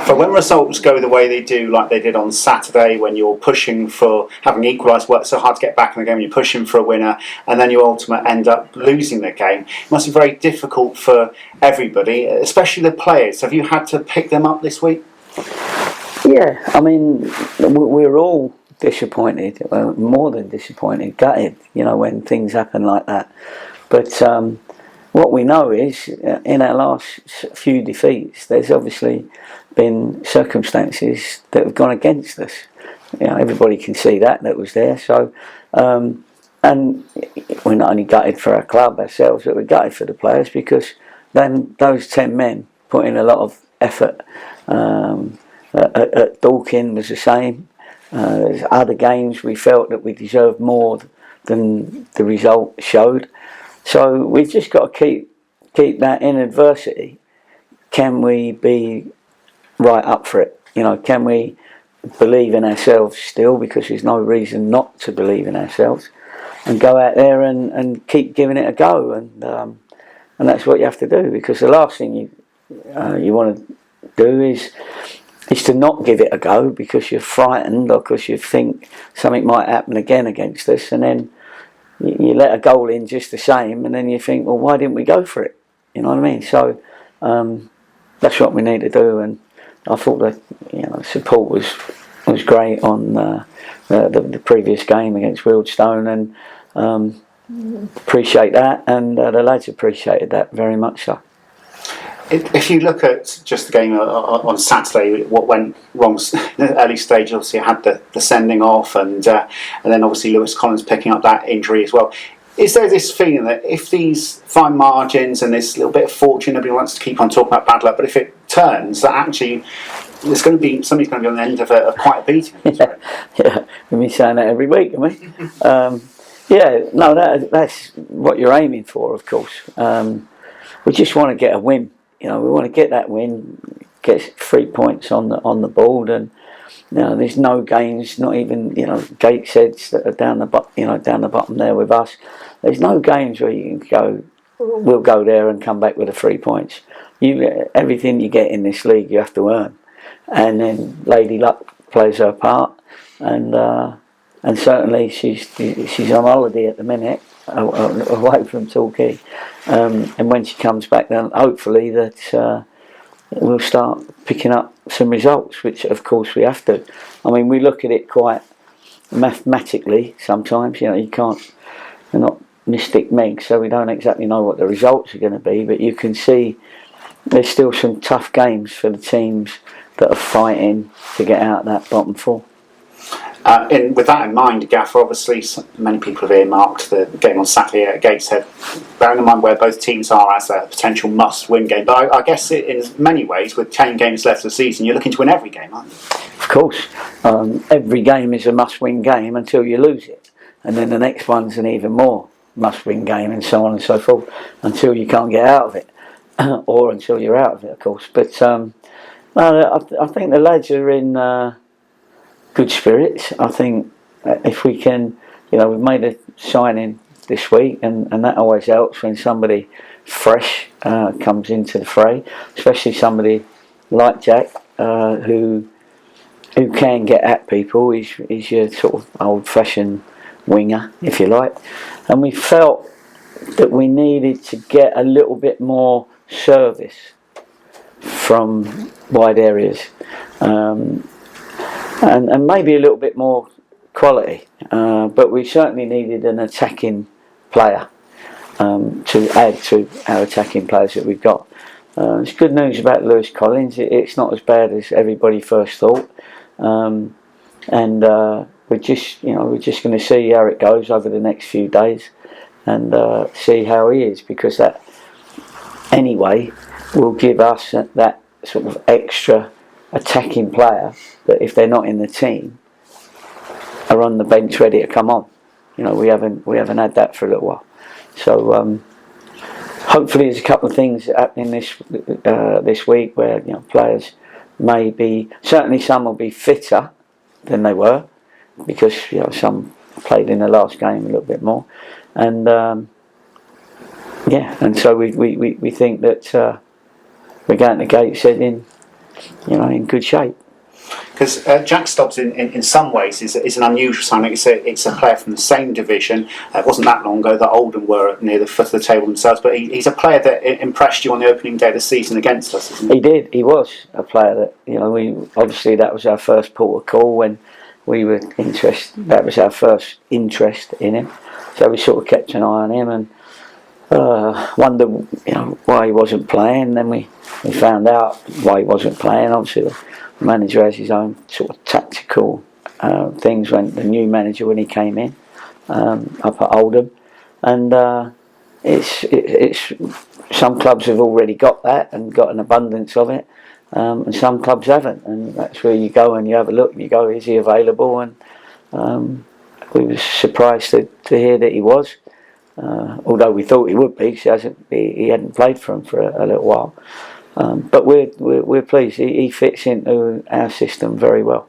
Gaffer, when results go the way they do, like they did on Saturday, when you're pushing for having equalised, worked so hard to get back in the game, you're pushing for a winner, and then you ultimately end up losing the game, it must be very difficult for everybody, especially the players. Have you had to pick them up this week? Yeah, I mean, we're all disappointed, more than disappointed, gutted, when things happen like that. But what we know is, in our last few defeats, there's obviously been circumstances that have gone against us. Everybody can see that was there. So, and we're not only gutted for our club ourselves, but we're gutted for the players, because then those 10 men put in a lot of effort. At Dorking was the same. There's other games we felt that we deserved more than the result showed. So we've just got to keep that in adversity. Can we be right up for it? Can we believe in ourselves still, because there's no reason not to believe in ourselves, and go out there and keep giving it a go, and that's what you have to do, because the last thing you want to do is to not give it a go because you're frightened, or because you think something might happen again against us, and then you let a goal in just the same, and then you think, well, why didn't we go for it? You know what I mean? So that's what we need to do, and I thought that support was great on the previous game against Wealdstone, and appreciate that, and the lads appreciated that very much so. If you look at just the game on Saturday, what went wrong in the early stage, obviously you had the sending off, and then obviously Lewis Collins picking up that injury as well. Is there this feeling that if these fine margins and this little bit of fortune, nobody wants to keep on talking about bad luck, but if it turns, that actually there's going to be somebody's going to be on the end of quite a beating? Yeah, we've been saying that every week, haven't we? That's what you're aiming for, of course. We just want to get a win. We want to get that win, get 3 points on the board, and there's no games, not even Gatesheads that are down the bottom there with us. There's no games where you can go, we'll go there and come back with the 3 points. Everything you get in this league, you have to earn, and then Lady Luck plays her part, and certainly she's on holiday at the minute, away from Torquay, and when she comes back, then hopefully that we'll start picking up some results, which of course we have to. I mean, we look at it quite mathematically sometimes. You're not Mystic Meg, so we don't exactly know what the results are going to be, but you can see there's still some tough games for the teams that are fighting to get out of that bottom four. And with that in mind, Gaffer, obviously many people have earmarked the game on Saturday at Gateshead, bearing in mind where both teams are, as a potential must-win game. But I guess in many ways, with 10 games left of the season, you're looking to win every game, aren't you? Of course. Every game is a must-win game until you lose it. And then the next one's an even more must-win game, and so on and so forth, until you can't get out of it. Or until you're out of it, of course. But I think the lads are in good spirits. I think if we can, we've made a signing this week, and that always helps when somebody fresh comes into the fray, especially somebody like Jack, who can get at people. He's your sort of old-fashioned winger, if you like, and we felt that we needed to get a little bit more service from wide areas. And maybe a little bit more quality, but we certainly needed an attacking player to add to our attacking players that we've got. It's good news about Lewis Collins. It's not as bad as everybody first thought, and we're just going to see how it goes over the next few days, and see how he is, because that anyway will give us that sort of extra attacking player that, if they're not in the team, are on the bench ready to come on. We haven't had that for a little while. So hopefully there's a couple of things happening this week where players may be, certainly some will be fitter than they were, because some played in the last game a little bit more, and and so we think that we're going to Gateshead in in good shape. Because Jack Stubbs, in some ways, is an unusual signing. It's a player from the same division. It wasn't that long ago that Oldham were near the foot of the table themselves, but he's a player that impressed you on the opening day of the season against us, isn't he? He did. He was a player that, we obviously, that was our first port of call when we were interested. That was our first interest in him. So we sort of kept an eye on him and wondered, why he wasn't playing. Then we found out why he wasn't playing. Obviously, the manager has his own sort of tactical things when the new manager when he came in up at Oldham, and it's some clubs have already got that and got an abundance of it, and some clubs haven't, and that's where you go and you have a look and you go, is he available? And we were surprised to hear that he was, although we thought he would be, because he hadn't played for him for a little while. But we're pleased. He fits into our system very well.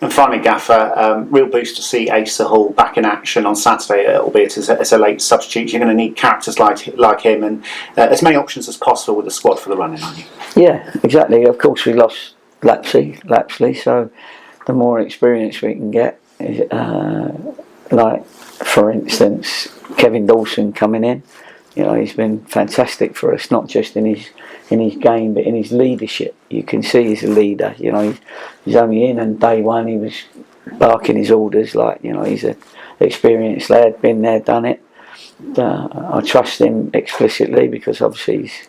And finally, Gaffer, real boost to see Acer Hall back in action on Saturday, albeit as a late substitute. You're going to need characters like him and as many options as possible with the squad for the running, aren't you? Yeah, exactly. Of course, we lost Lapsley, so the more experience we can get, like for instance, Kevin Dawson coming in. He's been fantastic for us, not just in his game, but in his leadership. You can see he's a leader. He's only in, and day one he was barking his orders. He's an experienced lad, been there, done it. I trust him explicitly because obviously he's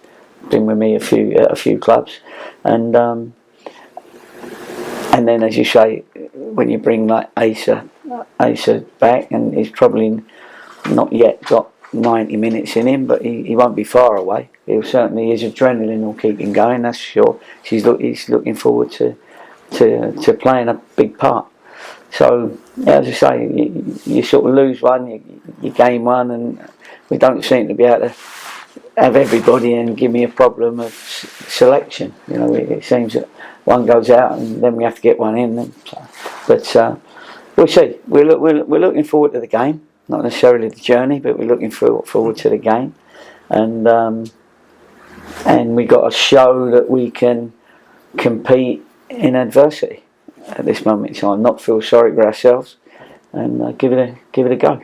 been with me at a few clubs, and then as you say, when you bring like Acer back, and he's probably not yet got 90 minutes in him, but he won't be far away. He'll certainly, his adrenaline will keep him going, that's for sure. He's looking forward to playing a big part. So, as I say, you sort of lose one, you gain one, and we don't seem to be able to have everybody and give me a problem of selection. It seems that one goes out and then we have to get one in. But we'll see. We're looking forward to the game. Not necessarily the journey, but we're looking forward to the game, and we got to show that we can compete in adversity at this moment in time. Not feel sorry for ourselves, and give it a go.